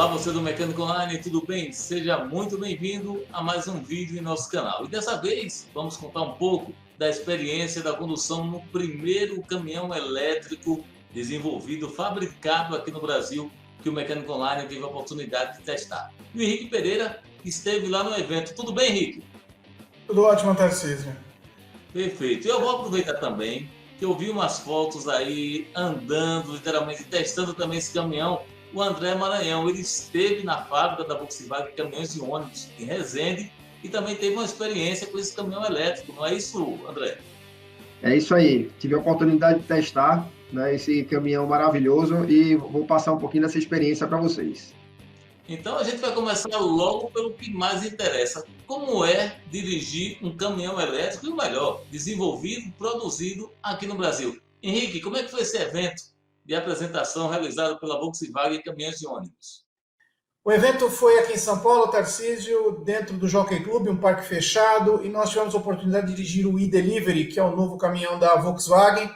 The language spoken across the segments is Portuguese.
Olá, você do Mecânico Online, tudo bem? Seja muito bem-vindo a mais um vídeo em nosso canal. E dessa vez vamos contar um pouco da experiência da condução no primeiro caminhão elétrico desenvolvido, fabricado aqui no Brasil, que o Mecânico Online teve a oportunidade de testar. E o Henrique Pereira esteve lá no evento. Tudo bem, Henrique? Tudo ótimo, Tarcísio. Perfeito. Eu vou aproveitar também que eu vi umas fotos aí andando, literalmente testando também esse caminhão. O André Maranhão, ele esteve na fábrica da Volkswagen Caminhões e Ônibus em Resende e também teve uma experiência com esse caminhão elétrico, não é isso, André? É isso aí. Tive a oportunidade de testar, né, esse caminhão maravilhoso e vou passar um pouquinho dessa experiência para vocês. Então a gente vai começar logo pelo que mais interessa. Como é dirigir um caminhão elétrico e o melhor, desenvolvido, produzido aqui no Brasil? Henrique, como é que foi esse evento de apresentação realizado pela Volkswagen Caminhões e Ônibus? O evento foi aqui em São Paulo, Tarcísio, dentro do Jockey Club, um parque fechado, e nós tivemos a oportunidade de dirigir o e-Delivery, que é o novo caminhão da Volkswagen,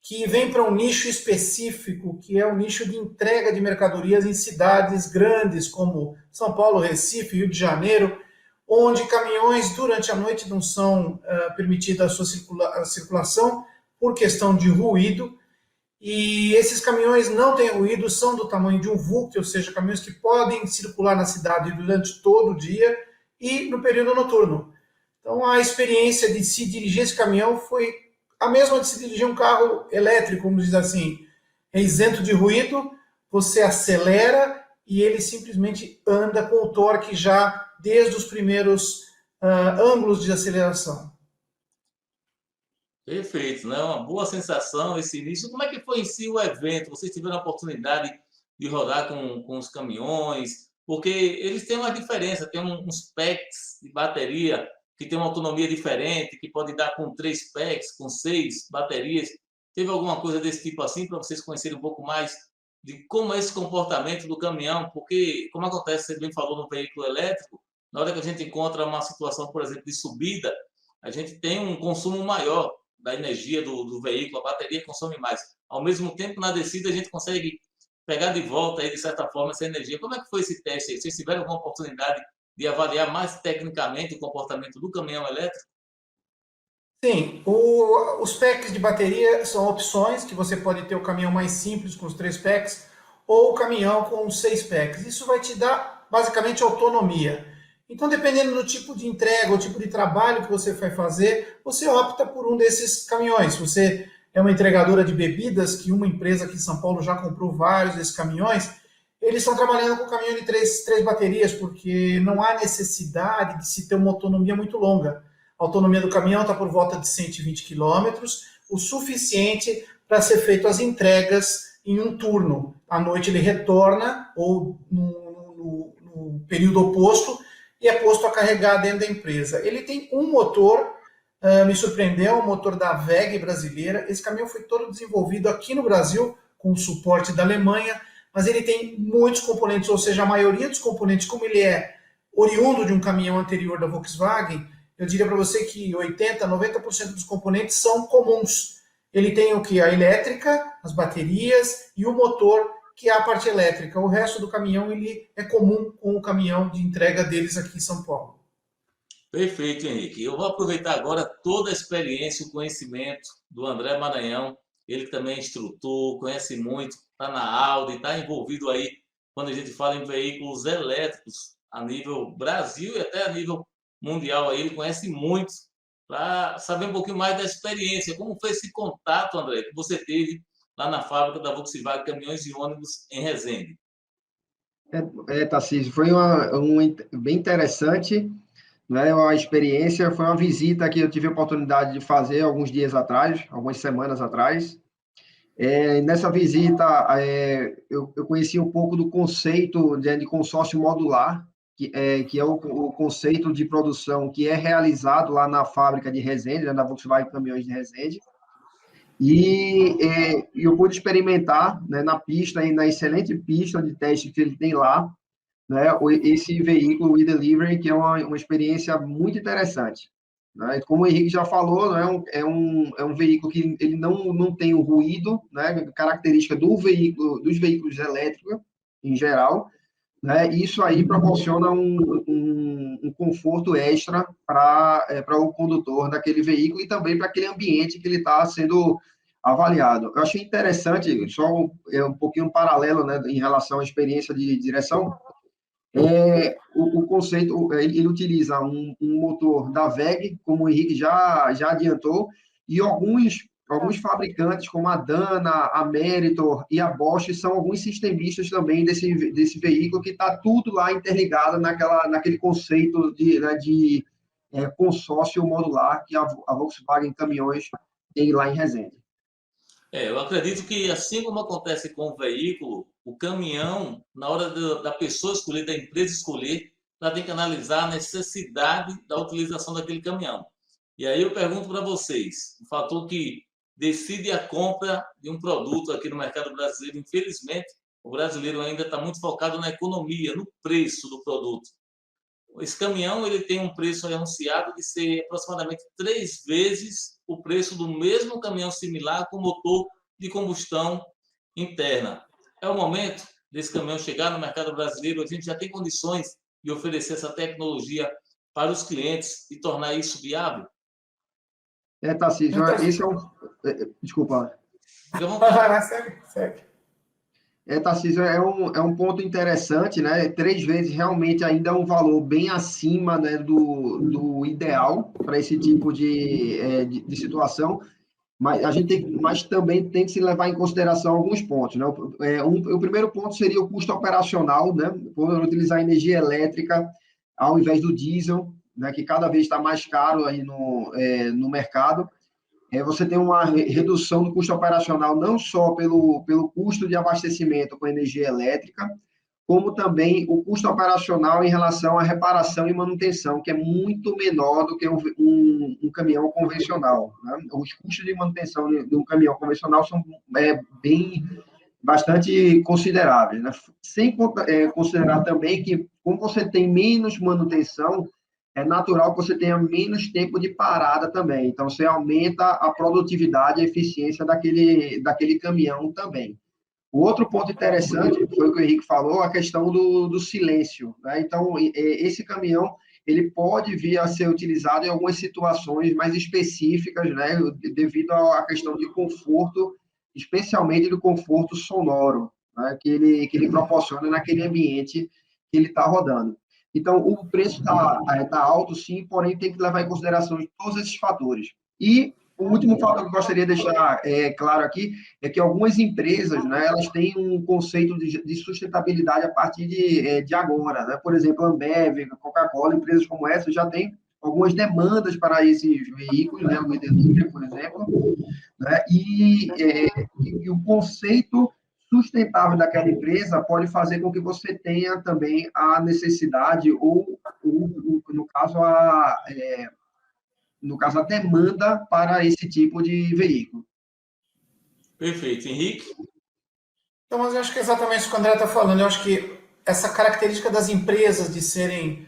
que vem para um nicho específico, que é o nicho de entrega de mercadorias em cidades grandes, como São Paulo, Recife, Rio de Janeiro, onde caminhões durante a noite não são permitida a sua circulação por questão de ruído, e esses caminhões não têm ruído, são do tamanho de um VUC, ou seja, caminhões que podem circular na cidade durante todo o dia e no período noturno. Então a experiência de se dirigir esse caminhão foi a mesma de se dirigir um carro elétrico, vamos dizer assim, é isento de ruído, você acelera e ele simplesmente anda com o torque já desde os primeiros ângulos de aceleração. Perfeito, né? Uma boa sensação esse início. Como é que foi em si o evento? Vocês tiveram a oportunidade de rodar com os caminhões? Porque eles têm uma diferença, tem uns packs de bateria que tem uma autonomia diferente, que pode dar com 3 packs, com 6 baterias. Teve alguma coisa desse tipo assim para vocês conhecerem um pouco mais de como é esse comportamento do caminhão? Porque, como acontece, você bem falou no veículo elétrico, na hora que a gente encontra uma situação, por exemplo, de subida, a gente tem um consumo maior da energia do veículo, a bateria consome mais. Ao mesmo tempo, na descida, a gente consegue pegar de volta, aí, de certa forma, essa energia. Como é que foi esse teste aí? Vocês tiveram alguma oportunidade de avaliar mais tecnicamente o comportamento do caminhão elétrico? Sim, os packs de bateria são opções que você pode ter o caminhão mais simples com os 3 packs ou o caminhão com os 6 packs. Isso vai te dar basicamente autonomia. Então, dependendo do tipo de entrega, o tipo de trabalho que você vai fazer, você opta por um desses caminhões. Se você é uma entregadora de bebidas, que uma empresa aqui em São Paulo já comprou vários desses caminhões, eles estão trabalhando com caminhão de três baterias, porque não há necessidade de se ter uma autonomia muito longa. A autonomia do caminhão está por volta de 120 quilômetros, o suficiente para ser feito as entregas em um turno. À noite ele retorna, ou no período oposto, e é posto a carregar dentro da empresa. Ele tem um motor, me surpreendeu, o motor da WEG brasileira. Esse caminhão foi todo desenvolvido aqui no Brasil, com o suporte da Alemanha, mas ele tem muitos componentes, ou seja, a maioria dos componentes, como ele é oriundo de um caminhão anterior da Volkswagen, eu diria para você que 80%, 90% dos componentes são comuns. Ele tem o que? A elétrica, as baterias e o motor, que é a parte elétrica. O resto do caminhão ele é comum com o caminhão de entrega deles aqui em São Paulo. Perfeito, Henrique. Eu vou aproveitar agora toda a experiência e o conhecimento do André Maranhão. Ele também é instrutor, conhece muito, está na Audi, está envolvido aí quando a gente fala em veículos elétricos a nível Brasil e até a nível mundial. Aí ele conhece muito para saber um pouquinho mais da experiência. Como foi esse contato, André, que você teve lá na fábrica da Volkswagen Caminhões e Ônibus em Resende? Tarcísio, foi bem interessante, né? A experiência foi uma visita que eu tive a oportunidade de fazer alguns dias atrás, algumas semanas atrás. Nessa visita, eu conheci um pouco do conceito de consórcio modular, que é o conceito de produção que é realizado lá na fábrica de Resende, né, na Volkswagen Caminhões de Resende. E eu pude experimentar, né, na pista, e na excelente pista de teste que ele tem lá, né, esse veículo, o e-Delivery, que é uma experiência muito interessante. Né? Como o Henrique já falou, né, é um veículo que ele não tem o ruído, né, característica dos veículos elétricos em geral, né? Isso aí proporciona um conforto extra para o condutor daquele veículo e também para aquele ambiente que ele está sendo avaliado. Eu achei interessante, só um pouquinho paralelo, né, em relação à experiência de direção, o conceito, ele utiliza um motor da WEG, como o Henrique já adiantou, e alguns fabricantes, como a Dana, a Meritor e a Bosch, são alguns sistemistas também desse veículo, que está tudo lá interligado naquele conceito de consórcio modular que a Volkswagen Caminhões tem lá em Resende. Eu acredito que, assim como acontece com o veículo, o caminhão, na hora da pessoa escolher, da empresa escolher, ela tem que analisar a necessidade da utilização daquele caminhão. E aí eu pergunto para vocês, o fator que decide a compra de um produto aqui no mercado brasileiro, infelizmente, o brasileiro ainda está muito focado na economia, no preço do produto. Esse caminhão ele tem um preço anunciado de ser aproximadamente 3 vezes o preço do mesmo caminhão similar com motor de combustão interna. É o momento desse caminhão chegar no mercado brasileiro. A gente já tem condições de oferecer essa tecnologia para os clientes e tornar isso viável? Tarcísio, esse é um... Desculpa. Vai, segue. Tarcísio, é um ponto interessante, né? 3 vezes realmente ainda é um valor bem acima, né, do ideal para esse tipo de situação, mas também tem que se levar em consideração alguns pontos, né? O primeiro ponto seria o custo operacional, né? Por utilizar energia elétrica ao invés do diesel, né, que cada vez está mais caro aí no mercado. Você tem uma redução do custo operacional não só pelo custo de abastecimento com energia elétrica, como também o custo operacional em relação à reparação e manutenção, que é muito menor do que um caminhão convencional, né? Os custos de manutenção de um caminhão convencional são bastante consideráveis, né? Sem considerar também que, como você tem menos manutenção, é natural que você tenha menos tempo de parada também. Então, você aumenta a produtividade e a eficiência daquele caminhão também. O outro ponto interessante, foi o que o Henrique falou, a questão do silêncio, né? Então, esse caminhão, ele pode vir a ser utilizado em algumas situações mais específicas, né? Devido à questão de conforto, especialmente do conforto sonoro, né? Que ele proporciona naquele ambiente que ele está rodando. Então, o preço tá alto, sim, porém tem que levar em consideração todos esses fatores. E o último fator que eu gostaria de deixar claro aqui é que algumas empresas, né, elas têm um conceito de sustentabilidade a partir de agora, né? Por exemplo, a Ambev, Coca-Cola, empresas como essa já têm algumas demandas para esses veículos, né, o Edelívia, por exemplo, né? E o conceito sustentável daquela empresa pode fazer com que você tenha também a necessidade ou no caso, a demanda para esse tipo de veículo. Perfeito. Henrique? Então, mas eu acho que é exatamente isso que o André está falando. Eu acho que essa característica das empresas de serem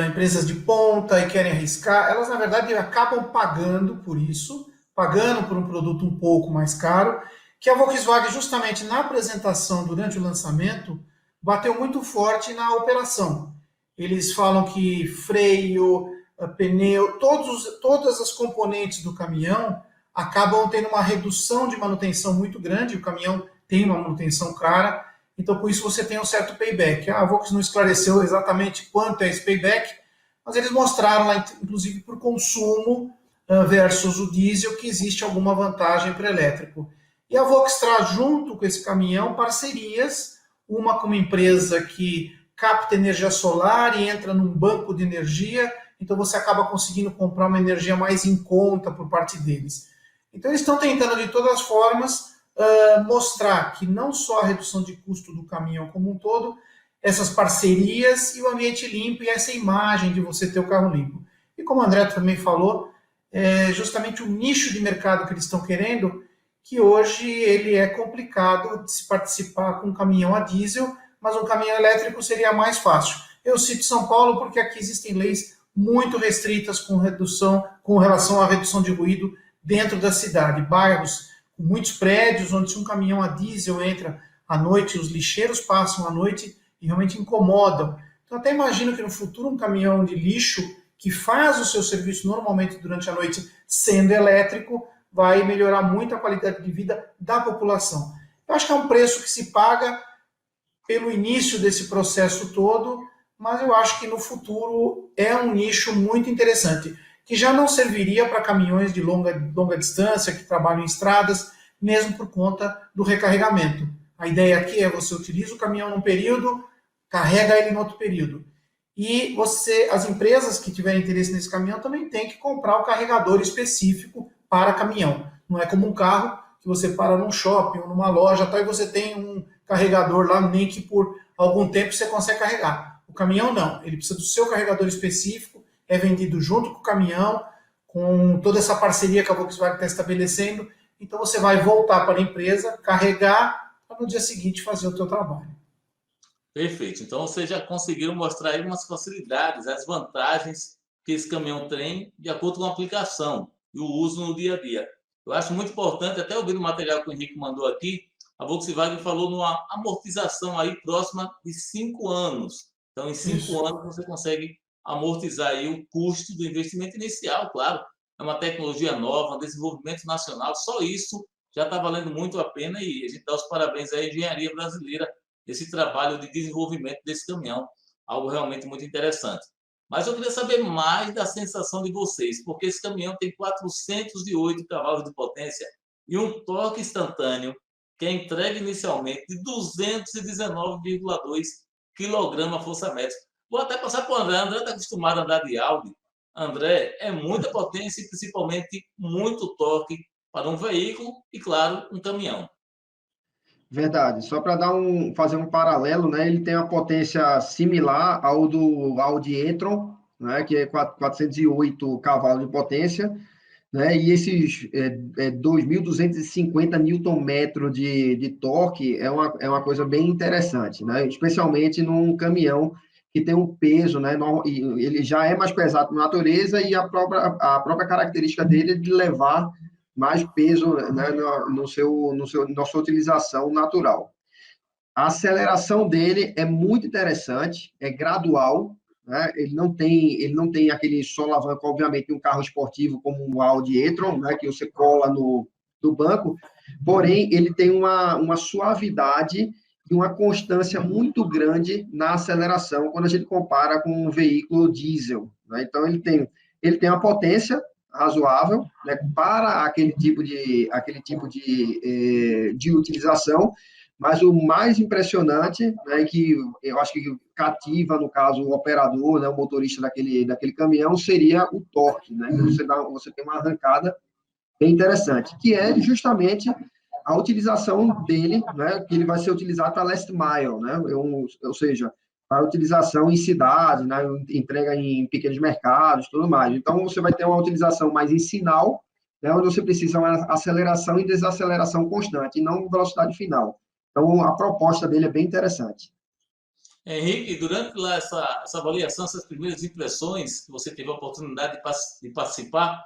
empresas de ponta e querem arriscar, elas, na verdade, acabam pagando por isso, pagando por um produto um pouco mais caro, que a Volkswagen, justamente na apresentação, durante o lançamento, bateu muito forte na operação. Eles falam que freio, pneu, todas as componentes do caminhão acabam tendo uma redução de manutenção muito grande, o caminhão tem uma manutenção cara, então por isso você tem um certo payback. A Volkswagen não esclareceu exatamente quanto é esse payback, mas eles mostraram lá, inclusive por consumo versus o diesel, que existe alguma vantagem para o elétrico. E a Volkswagen traz junto com esse caminhão parcerias, uma com uma empresa que capta energia solar e entra num banco de energia, então você acaba conseguindo comprar uma energia mais em conta por parte deles. Então eles estão tentando de todas as formas mostrar que não só a redução de custo do caminhão como um todo, essas parcerias e o ambiente limpo e essa imagem de você ter o carro limpo. E como o André também falou, é justamente o nicho de mercado que eles estão querendo, que hoje ele é complicado de se participar com um caminhão a diesel, mas um caminhão elétrico seria mais fácil. Eu cito São Paulo porque aqui existem leis muito restritas com relação à redução de ruído dentro da cidade. Bairros com muitos prédios, onde se um caminhão a diesel entra à noite, os lixeiros passam à noite e realmente incomodam. Então, até imagino que no futuro um caminhão de lixo que faz o seu serviço normalmente durante a noite, sendo elétrico, vai melhorar muito a qualidade de vida da população. Eu acho que é um preço que se paga pelo início desse processo todo, mas eu acho que no futuro é um nicho muito interessante, que já não serviria para caminhões de longa distância, que trabalham em estradas, mesmo por conta do recarregamento. A ideia aqui é você utiliza o caminhão num período, carrega ele no outro período. E as empresas que tiverem interesse nesse caminhão também têm que comprar o carregador específico para caminhão. Não é como um carro que você para num shopping ou numa loja e você tem um carregador lá, nem que por algum tempo você consegue carregar. O caminhão não, ele precisa do seu carregador específico, é vendido junto com o caminhão, com toda essa parceria que a Volkswagen está estabelecendo. Então você vai voltar para a empresa, carregar, para no dia seguinte fazer o seu trabalho. Perfeito. Então, vocês já conseguiram mostrar aí umas facilidades, as vantagens que esse caminhão tem de acordo com a aplicação e o uso no dia a dia. Eu acho muito importante, até ouvindo o material que o Henrique mandou aqui, a Volkswagen falou numa amortização aí próxima de 5 anos. Então, em 5 anos, você consegue amortizar aí o custo do investimento inicial, claro. É uma tecnologia nova, um desenvolvimento nacional, só isso já está valendo muito a pena e a gente dá os parabéns à engenharia brasileira esse trabalho de desenvolvimento desse caminhão, algo realmente muito interessante. Mas eu queria saber mais da sensação de vocês, porque esse caminhão tem 408 cavalos de potência e um torque instantâneo que é entregue inicialmente de 219,2 kgfm. Vou até passar para o André. André está acostumado a andar de Audi. André, é muita potência e principalmente muito torque para um veículo e, claro, um caminhão. Verdade. Só para fazer um paralelo, né? Ele tem uma potência similar ao do Audi e-tron, né? Que é 408 cavalos de potência, né? E esses 2.250 Nm de torque é uma coisa bem interessante, né? Especialmente num caminhão que tem um peso, né? Ele já é mais pesado na natureza e a própria característica dele é de levar mais peso, né, na sua utilização natural. A aceleração dele é muito interessante, é gradual, né? Ele não tem aquele solavanco, obviamente, um carro esportivo como um Audi e-tron, né, que você cola no banco, porém, ele tem uma suavidade e uma constância muito grande na aceleração quando a gente compara com um veículo diesel, né? Então, ele tem uma potência razoável, né, para aquele tipo de utilização, mas o mais impressionante, né, que eu acho que cativa, no caso, o operador, né, o motorista daquele caminhão, seria o torque, né, que você tem uma arrancada bem interessante, que é justamente a utilização dele, né, que ele vai ser utilizado para last mile, né, ou seja, para utilização em cidades, né, entrega em pequenos mercados, tudo mais. Então, você vai ter uma utilização mais em sinal, né, onde você precisa de uma aceleração e desaceleração constante, e não velocidade final. Então, a proposta dele é bem interessante. Henrique, durante lá essa avaliação, essas primeiras impressões que você teve a oportunidade de participar,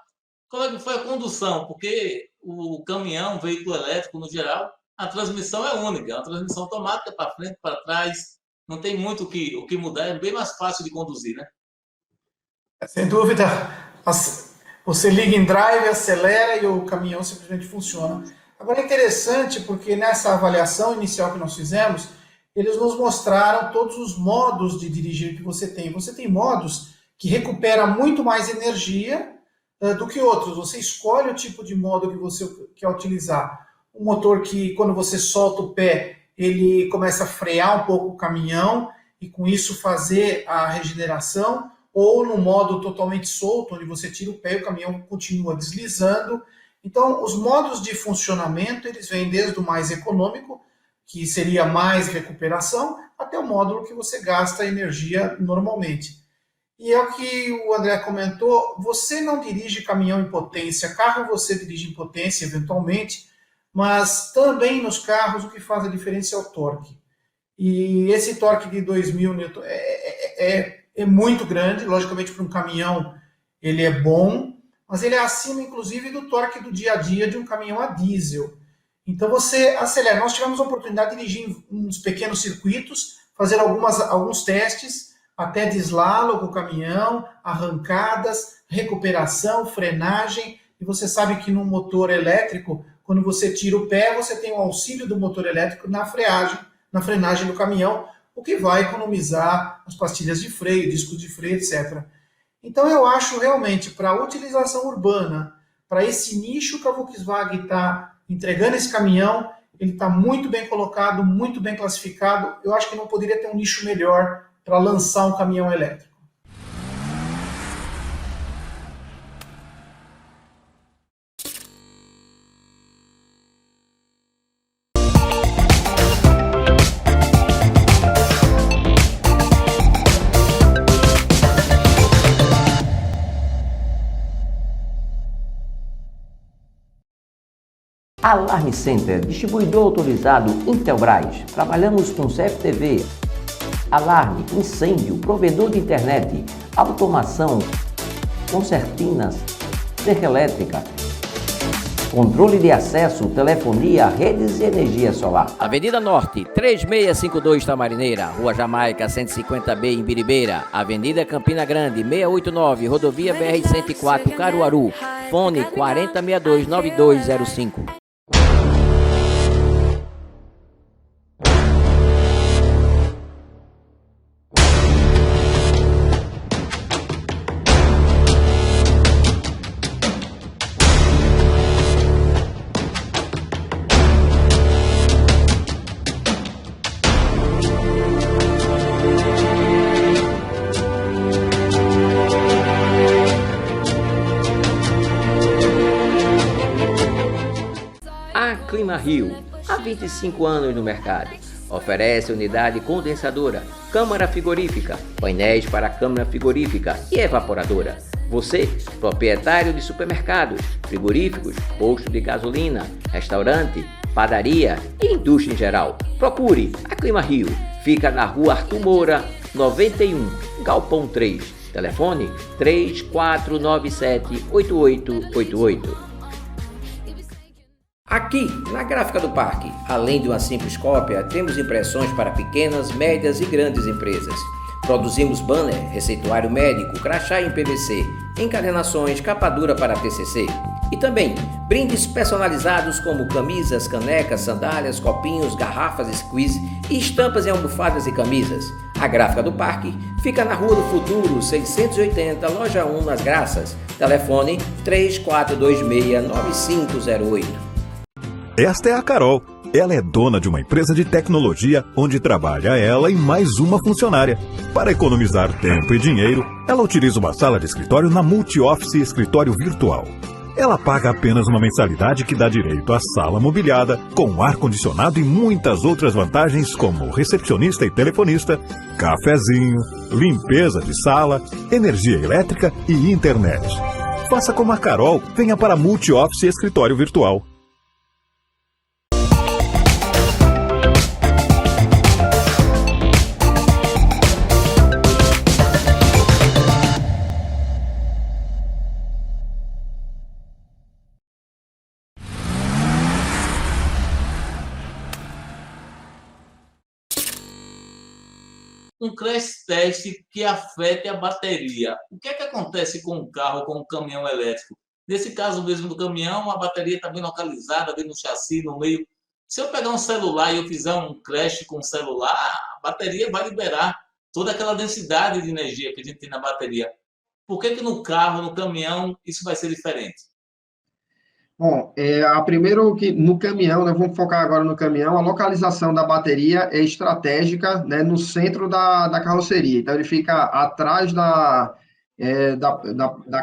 como é que foi a condução? Porque o caminhão, o veículo elétrico, no geral, a transmissão é única, é uma transmissão automática para frente, para trás, não tem muito o que mudar, é bem mais fácil de conduzir, né? Sem dúvida, você liga em drive, acelera e o caminhão simplesmente funciona. Agora é interessante porque nessa avaliação inicial que nós fizemos, eles nos mostraram todos os modos de dirigir que você tem. Você tem modos que recuperam muito mais energia do que outros. Você escolhe o tipo de modo que você quer utilizar. Um motor que, quando você solta o pé, ele começa a frear um pouco o caminhão e, com isso, fazer a regeneração. Ou no modo totalmente solto, onde você tira o pé e o caminhão continua deslizando. Então, os modos de funcionamento, eles vêm desde o mais econômico, que seria mais recuperação, até o módulo que você gasta energia normalmente. E é o que o André comentou, você não dirige caminhão em potência, carro você dirige em potência eventualmente, mas também nos carros o que faz a diferença é o torque. E esse torque de 2.000 Nm é muito grande, logicamente para um caminhão ele é bom, mas ele é acima inclusive do torque do dia a dia de um caminhão a diesel. Então você acelera. Nós tivemos a oportunidade de dirigir em uns pequenos circuitos, fazer alguns testes, até deslalo com o caminhão, arrancadas, recuperação, frenagem. E você sabe que no motor elétrico, quando você tira o pé, você tem o auxílio do motor elétrico na frenagem do caminhão, o que vai economizar as pastilhas de freio, discos de freio, etc. Então eu acho realmente, para a utilização urbana, para esse nicho que a Volkswagen está entregando esse caminhão, ele está muito bem colocado, muito bem classificado. Eu acho que não poderia ter um nicho melhor para lançar um caminhão elétrico. Alarme Center, distribuidor autorizado Intelbras. Trabalhamos com CFTV, alarme, incêndio, provedor de internet, automação, concertinas, cerca elétrica, controle de acesso, telefonia, redes e energia solar. Avenida Norte, 3652 Tamarineira, Rua Jamaica, 150B em Biribeira. Avenida Campina Grande, 689, Rodovia BR-104, Caruaru. Fone 4062-9205. Clima Rio, há 25 anos no mercado. Oferece unidade condensadora, câmara frigorífica, painéis para câmara frigorífica e evaporadora. Você, proprietário de supermercados, frigoríficos, posto de gasolina, restaurante, padaria e indústria em geral, procure a Clima Rio. Fica na Rua Arthur Moura, 91, Galpão 3. Telefone 3497-8888. Aqui, na Gráfica do Parque, além de uma simples cópia, temos impressões para pequenas, médias e grandes empresas. Produzimos banner, receituário médico, crachá em PVC, encadernações, capa dura para TCC. E também brindes personalizados como camisas, canecas, sandálias, copinhos, garrafas, squeeze e estampas em almofadas e camisas. A Gráfica do Parque fica na Rua do Futuro, 680, Loja 1, nas Graças. Telefone 3426-9508. Esta é a Carol. Ela é dona de uma empresa de tecnologia onde trabalha ela e mais uma funcionária. Para economizar tempo e dinheiro, ela utiliza uma sala de escritório na Multi-Office Escritório Virtual. Ela paga apenas uma mensalidade que dá direito à sala mobiliada, com ar-condicionado e muitas outras vantagens como recepcionista e telefonista, cafezinho, limpeza de sala, energia elétrica e internet. Faça como a Carol, venha para a Multi-Office Escritório Virtual. Um crash test que afete a bateria. O que é que acontece com o carro, com o caminhão elétrico? Nesse caso mesmo do caminhão, a bateria está bem localizada, bem no chassi, no meio. Se eu pegar um celular e eu fizer um crash com o celular, a bateria vai liberar toda aquela densidade de energia que a gente tem na bateria. Por que no carro, no caminhão, isso vai ser diferente? Bom, primeiro que no caminhão, né, vamos focar agora no caminhão, a localização da bateria é estratégica, né, no centro da carroceria. Então, ele fica atrás da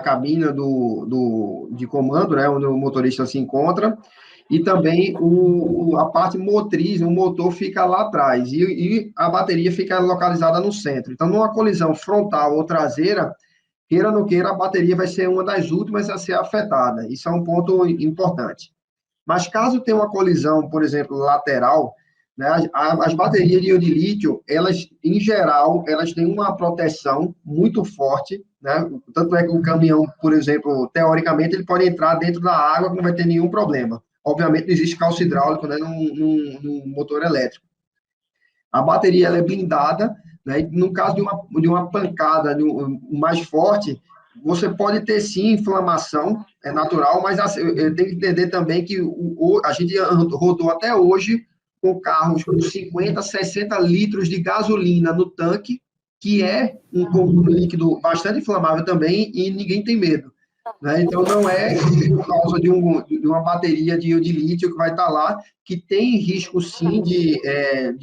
cabina de comando, né, onde o motorista se encontra, e também a parte motriz, o motor fica lá atrás, e a bateria fica localizada no centro. Então, numa colisão frontal ou traseira, queira ou não queira, a bateria vai ser uma das últimas a ser afetada. Isso é um ponto importante. Mas caso tenha uma colisão, por exemplo, lateral, né, as baterias de íon de lítio, elas, em geral, elas têm uma proteção muito forte, né? Tanto é que o caminhão, por exemplo, teoricamente, ele pode entrar dentro da água que não vai ter nenhum problema. Obviamente, não existe calço hidráulico, né, no motor elétrico. A bateria ela é blindada, né? E no caso de uma pancada mais forte, você pode ter sim inflamação, é natural, mas assim, eu tenho que entender também que a gente rodou até hoje com carros com 50, 60 litros de gasolina no tanque, que é um líquido bastante inflamável também, e ninguém tem medo. Né? Então, não é por causa de uma bateria de lítio que vai estar lá, que tem risco, sim, de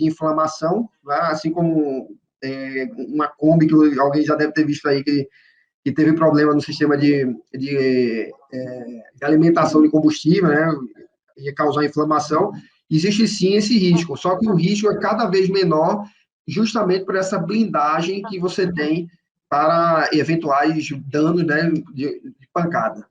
inflamação, né? Assim como uma Kombi, que alguém já deve ter visto aí, que teve problema no sistema de alimentação de combustível, né? Ia causar inflamação. Existe, sim, esse risco, só que o risco é cada vez menor, justamente por essa blindagem que você tem para eventuais danos, né, de pancada.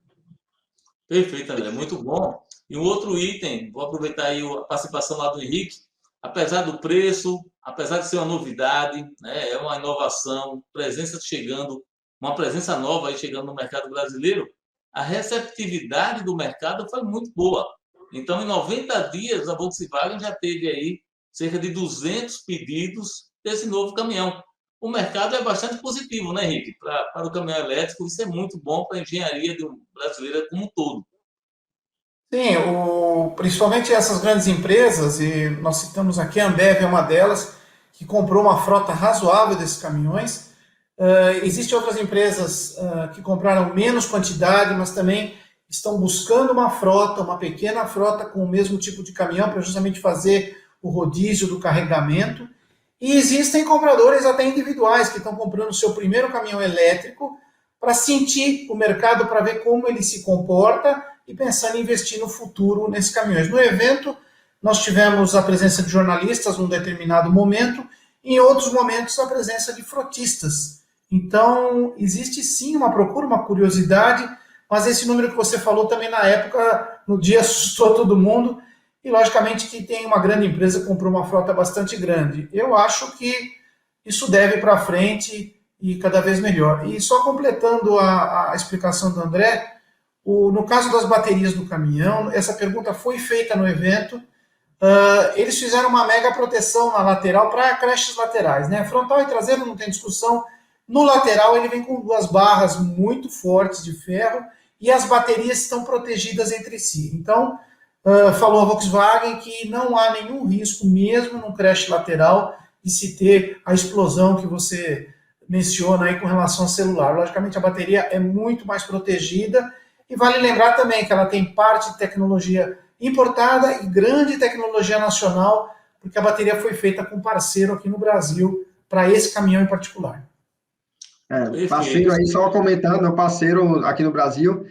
Perfeito, André, muito bom. E um outro item, vou aproveitar aí a participação lá do Henrique, apesar do preço, apesar de ser uma novidade, né, é uma inovação, presença chegando, uma presença nova aí chegando no mercado brasileiro, a receptividade do mercado foi muito boa. Então, em 90 dias, a Volkswagen já teve aí cerca de 200 pedidos desse novo caminhão. O mercado é bastante positivo, né, Henrique? Para o caminhão elétrico, isso é muito bom para a engenharia brasileira como um todo. Sim, principalmente essas grandes empresas, e nós citamos aqui a Ambev, é uma delas, que comprou uma frota razoável desses caminhões. Existem outras empresas que compraram menos quantidade, mas também estão buscando uma frota, uma pequena frota com o mesmo tipo de caminhão, para justamente fazer o rodízio do carregamento. E existem compradores até individuais que estão comprando o seu primeiro caminhão elétrico para sentir o mercado, para ver como ele se comporta e pensando em investir no futuro nesses caminhões. No evento, nós tivemos a presença de jornalistas num determinado momento, em outros momentos a presença de frotistas. Então, existe sim uma procura, uma curiosidade, mas esse número que você falou também na época, no dia, assustou todo mundo, e logicamente que tem uma grande empresa que comprou uma frota bastante grande. Eu acho que isso deve para frente e cada vez melhor. E só completando a explicação do André, no caso das baterias do caminhão, essa pergunta foi feita no evento. Eles fizeram uma mega proteção na lateral para crashes laterais, né? Frontal e traseiro não tem discussão. No lateral ele vem com 2 barras muito fortes de ferro e as baterias estão protegidas entre si. Então, falou a Volkswagen que não há nenhum risco, mesmo num crash lateral, de se ter a explosão que você menciona aí com relação ao celular. Logicamente, a bateria é muito mais protegida. E vale lembrar também que ela tem parte de tecnologia importada e grande tecnologia nacional, porque a bateria foi feita com parceiro aqui no Brasil, para esse caminhão em particular. Parceiro aí, só comentando, meu parceiro aqui no Brasil,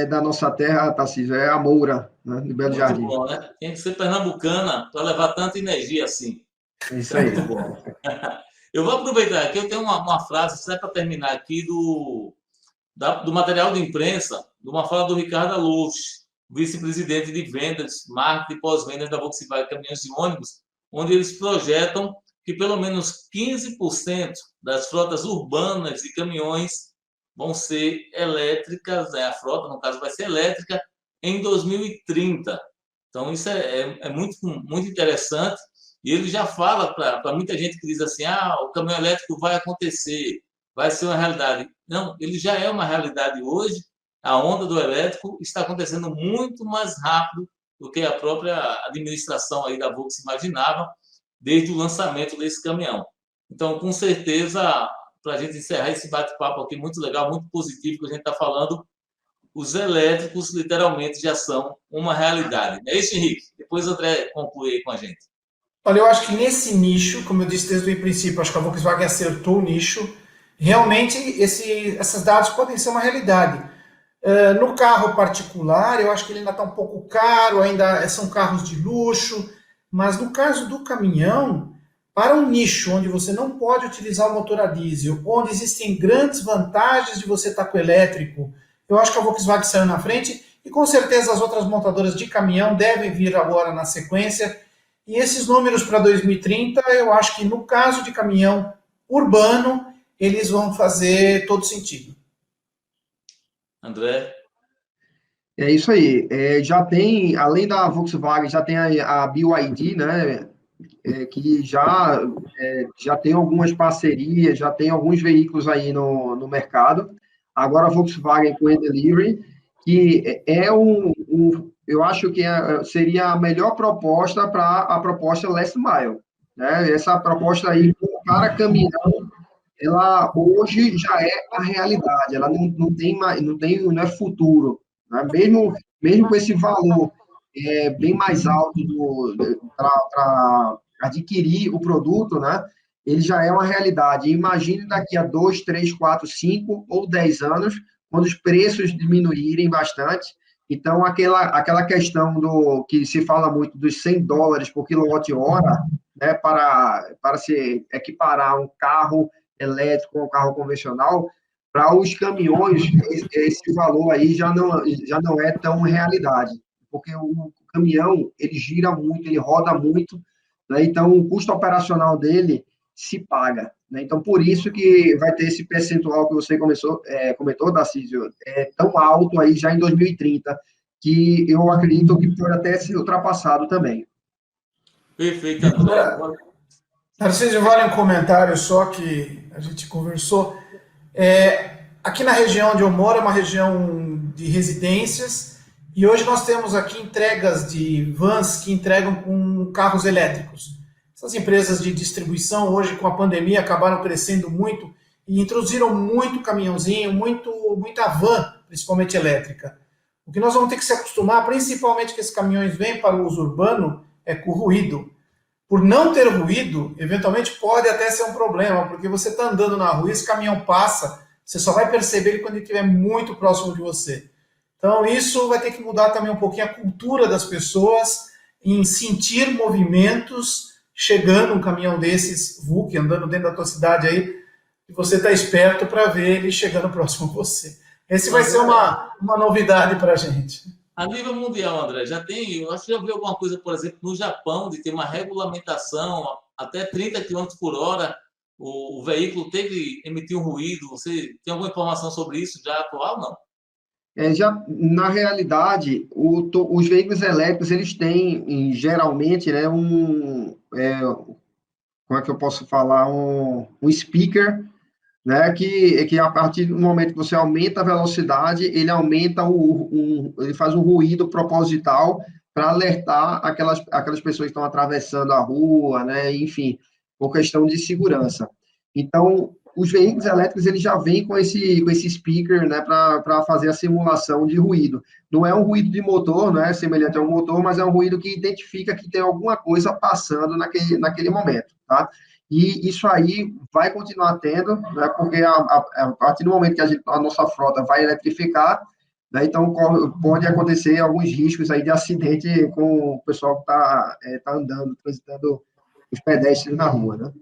da nossa terra, Tarcísio, é a Moura, né, de Belo Jardim. Muito bom, né? Tem que ser pernambucana para levar tanta energia assim. É isso aí. Muito bom. Eu vou aproveitar aqui, eu tenho uma frase, só para terminar aqui, do material de imprensa, de uma fala do Ricardo Alous, vice-presidente de vendas, marketing e pós-vendas da Volkswagen Caminhões e Ônibus, onde eles projetam que pelo menos 15% das frotas urbanas de caminhões vão ser elétricas, a frota, no caso, vai ser elétrica em 2030. Então, isso é muito, muito interessante. E ele já fala para muita gente que diz assim, o caminhão elétrico vai acontecer, vai ser uma realidade. Não, ele já é uma realidade hoje. A onda do elétrico está acontecendo muito mais rápido do que a própria administração aí da Volkswagen imaginava desde o lançamento desse caminhão. Então, com certeza, para a gente encerrar esse bate-papo aqui muito legal, muito positivo que a gente está falando, os elétricos literalmente já são uma realidade. É isso, Henrique? Depois o André conclui aí com a gente. Olha, eu acho que nesse nicho, como eu disse desde o princípio, acho que a Volkswagen acertou o nicho. Realmente, esses dados podem ser uma realidade. No carro particular, eu acho que ele ainda está um pouco caro, ainda são carros de luxo, mas no caso do caminhão, para um nicho onde você não pode utilizar o motor a diesel, onde existem grandes vantagens de você estar com o elétrico, eu acho que a Volkswagen saiu na frente e com certeza as outras montadoras de caminhão devem vir agora na sequência. E esses números para 2030, eu acho que no caso de caminhão urbano, eles vão fazer todo sentido. André? É isso aí. Já tem, além da Volkswagen, já tem a BYD, né? que já tem algumas parcerias, já tem alguns veículos aí no mercado. Agora a Volkswagen com o e-Delivery, que eu acho que seria a melhor proposta para a proposta Last Mile, né? Essa proposta aí para caminhão, ela hoje já é a realidade, ela não tem mais, não é futuro, né? Mesmo com esse valor bem mais alto para adquirir o produto, né? Ele já é uma realidade. Imagine daqui a 2, 3, 4, 5 ou 10 anos, quando os preços diminuírem bastante. Então, aquela questão que se fala muito dos $100 por quilowatt-hora, né, para se equiparar um carro elétrico ou um carro convencional, para os caminhões, esse valor aí já não é tão realidade, porque o caminhão, ele gira muito, ele roda muito, né, então o custo operacional dele se paga, né? Então, por isso que vai ter esse percentual que você comentou, Darcísio, tão alto aí já em 2030, que eu acredito que pode até ser ultrapassado também. Perfeito, André. Narciso, vale um comentário só que a gente conversou. Aqui na região onde eu moro é uma região de residências e hoje nós temos aqui entregas de vans que entregam com carros elétricos. Essas empresas de distribuição hoje com a pandemia acabaram crescendo muito e introduziram muito caminhãozinho, muita van, principalmente elétrica. O que nós vamos ter que se acostumar, principalmente que esses caminhões vêm para o uso urbano, é com o ruído. Por não ter ruído, eventualmente pode até ser um problema, porque você está andando na rua e esse caminhão passa, você só vai perceber ele quando ele estiver muito próximo de você. Então isso vai ter que mudar também um pouquinho a cultura das pessoas em sentir movimentos chegando um caminhão desses, VUC, andando dentro da tua cidade aí, e você está esperto para ver ele chegando próximo a você. Esse vai ser uma novidade para a gente. A nível mundial, André, eu acho que já vi alguma coisa, por exemplo, no Japão, de ter uma regulamentação até 30 km por hora, o veículo tem que emitir um ruído. Você tem alguma informação sobre isso já atual, não? Na realidade, os veículos elétricos, eles têm, geralmente, né, como é que eu posso falar, um speaker, né, que a partir do momento que você aumenta a velocidade, ele aumenta ele faz um ruído proposital para alertar aquelas pessoas que estão atravessando a rua, né, enfim, por questão de segurança. Então, os veículos elétricos, eles já vêm com esse speaker, né, para fazer a simulação de ruído. Não é um ruído de motor, né, semelhante ao motor, mas é um ruído que identifica que tem alguma coisa passando naquele momento, tá? E isso aí vai continuar tendo, né, porque a partir do momento que a nossa frota vai eletrificar, né, então pode acontecer alguns riscos aí de acidente com o pessoal que está andando, transitando os pedestres na rua, né?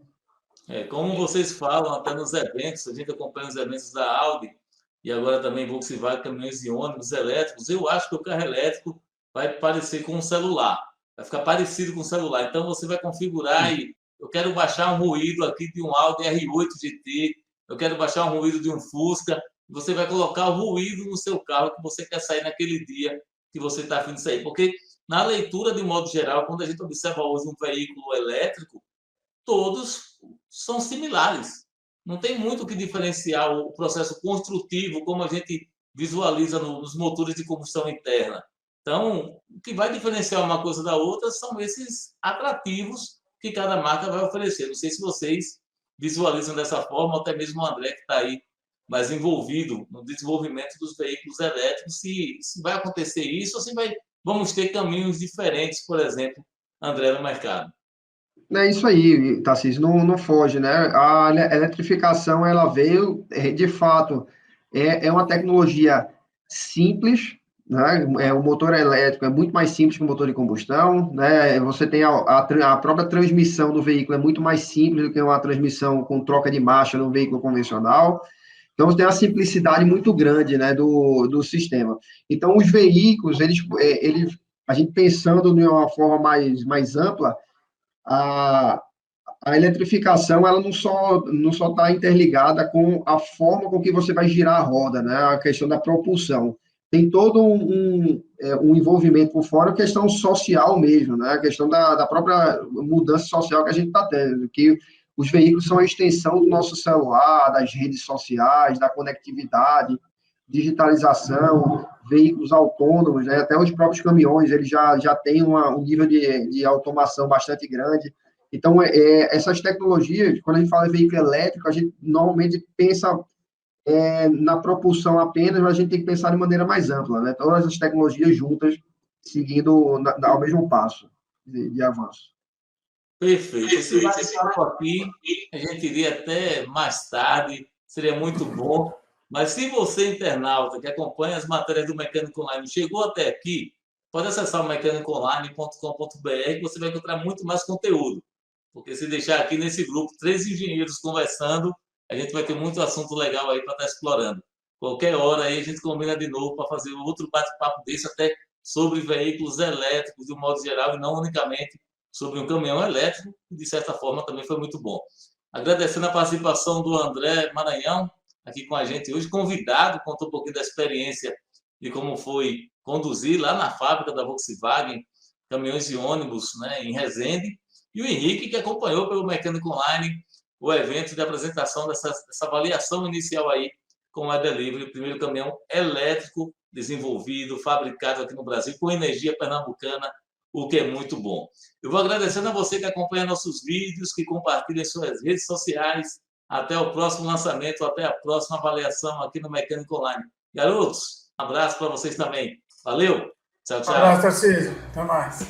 Como vocês falam até nos eventos, a gente acompanha os eventos da Audi e agora também Volkswagen, caminhões e ônibus elétricos. Eu acho que o carro elétrico vai parecer com um celular, vai ficar parecido com um celular. Então você vai configurar e eu quero baixar um ruído aqui de um Audi R8 GT, eu quero baixar um ruído de um Fusca. Você vai colocar o ruído no seu carro que você quer sair naquele dia que você está a fim de sair. Porque na leitura, de modo geral, quando a gente observa hoje um veículo elétrico, todos são similares. Não tem muito o que diferenciar o processo construtivo, como a gente visualiza nos motores de combustão interna. Então, o que vai diferenciar uma coisa da outra são esses atrativos que cada marca vai oferecer. Não sei se vocês visualizam dessa forma, ou até mesmo o André, que está aí mais envolvido no desenvolvimento dos veículos elétricos, se vai acontecer isso, ou se vamos ter caminhos diferentes, por exemplo, André, no mercado. É isso aí, Tarcísio, não foge, né? A eletrificação, ela veio, de fato, é uma tecnologia simples, né? O motor elétrico é muito mais simples que o motor de combustão, né? Você tem a própria transmissão do veículo é muito mais simples do que uma transmissão com troca de marcha no veículo convencional. Então, você tem uma simplicidade muito grande, né, do sistema. Então, os veículos, a gente pensando de uma forma mais ampla, a eletrificação, ela não só está interligada com a forma com que você vai girar a roda, né? A questão da propulsão. tem todo um envolvimento por fora, a questão social mesmo, né? A questão da própria mudança social que a gente está tendo, que os veículos são a extensão do nosso celular, das redes sociais, da conectividade, digitalização, veículos autônomos, né? Até os próprios caminhões, eles já têm um nível de automação bastante grande. Então, essas tecnologias, quando a gente fala em veículo elétrico, a gente normalmente pensa na propulsão apenas, mas a gente tem que pensar de maneira mais ampla, né? Todas as tecnologias juntas, seguindo ao mesmo passo de avanço. Perfeito. Esse bate-papo aqui, a gente iria até mais tarde, seria muito bom. Mas se você, internauta, que acompanha as matérias do Mecânico Online, chegou até aqui, pode acessar o mecanicoonline.com.br que você vai encontrar muito mais conteúdo. Porque se deixar aqui nesse grupo 3 engenheiros conversando, a gente vai ter muito assunto legal aí para estar explorando. Qualquer hora aí a gente combina de novo para fazer outro bate-papo desse, até sobre veículos elétricos de um modo geral e não unicamente sobre um caminhão elétrico, que de certa forma também foi muito bom. Agradecendo a participação do André Maranhão, aqui com a gente hoje, convidado, contou um pouquinho da experiência de como foi conduzir lá na fábrica da Volkswagen, caminhões e ônibus, né, em Resende, e o Henrique, que acompanhou pelo Mecânico Online o evento de apresentação dessa avaliação inicial aí com a Delivery, o primeiro caminhão elétrico desenvolvido, fabricado aqui no Brasil, com energia pernambucana, o que é muito bom. Eu vou agradecendo a você que acompanha nossos vídeos, que compartilha em suas redes sociais. Até o próximo lançamento, até a próxima avaliação aqui no Mecânico Online. Garotos, um abraço para vocês também. Valeu, tchau, tchau. Um abraço, Tarcísio. Até mais.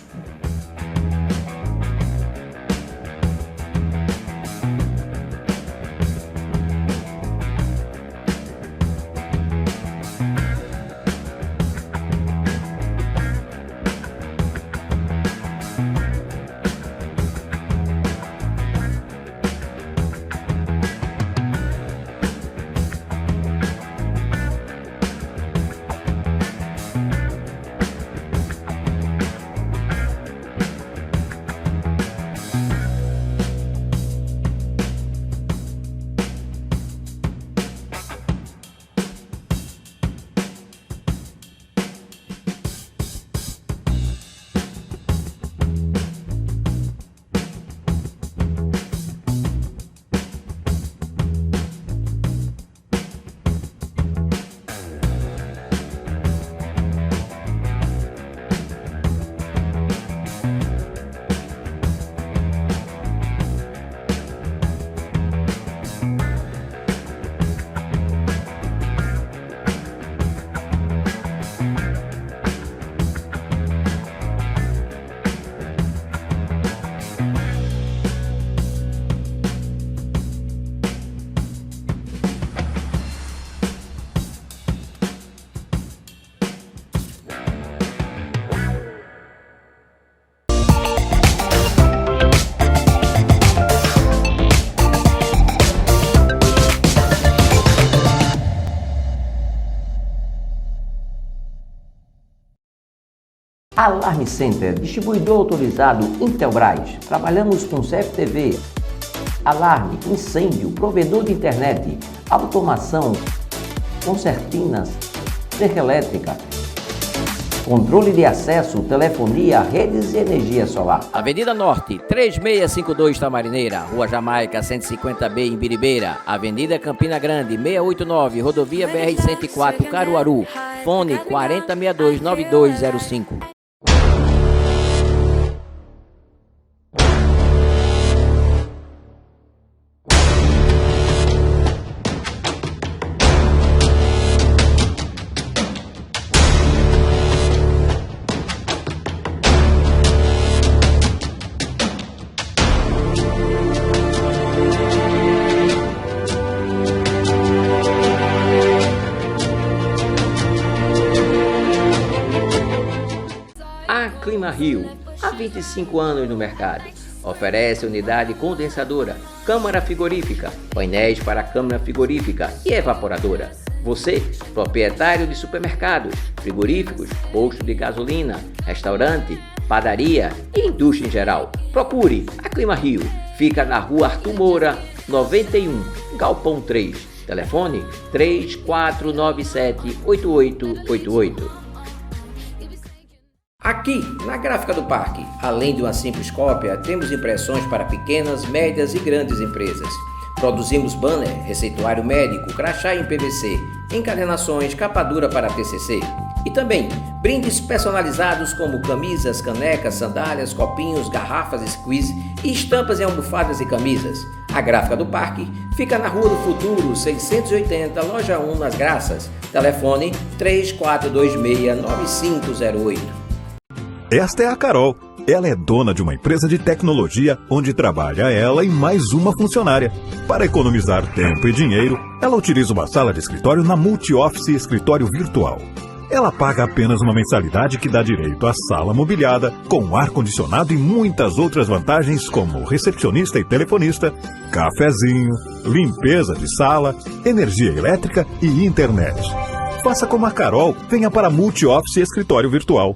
Alarme Center, distribuidor autorizado Intelbras. Trabalhamos com CFTV, alarme, incêndio, provedor de internet, automação, concertinas, cerca elétrica, controle de acesso, telefonia, redes e energia solar. Avenida Norte, 3652 Tamarineira, Rua Jamaica, 150B em Biribeira, Avenida Campina Grande, 689, Rodovia BR-104, Caruaru, fone 4062-9205. Clima Rio, há 25 anos no mercado. Oferece unidade condensadora, câmara frigorífica, painéis para câmara frigorífica e evaporadora. Você, proprietário de supermercados, frigoríficos, posto de gasolina, restaurante, padaria e indústria em geral, procure a Clima Rio. Fica na Rua Arthur Moura, 91, Galpão 3. Telefone 3497-8888. Aqui, na Gráfica do Parque, além de uma simples cópia, temos impressões para pequenas, médias e grandes empresas. Produzimos banner, receituário médico, crachá em PVC, encadernações, capa dura para TCC. E também brindes personalizados como camisas, canecas, sandálias, copinhos, garrafas, squeeze e estampas em almofadas e camisas. A Gráfica do Parque fica na Rua do Futuro, 680, Loja 1, nas Graças. Telefone 3426-9508. Esta é a Carol. Ela é dona de uma empresa de tecnologia onde trabalha ela e mais uma funcionária. Para economizar tempo e dinheiro, ela utiliza uma sala de escritório na Multi-Office Escritório Virtual. Ela paga apenas uma mensalidade que dá direito à sala mobiliada, com ar-condicionado e muitas outras vantagens como recepcionista e telefonista, cafezinho, limpeza de sala, energia elétrica e internet. Faça como a Carol, venha para a Multi-Office Escritório Virtual.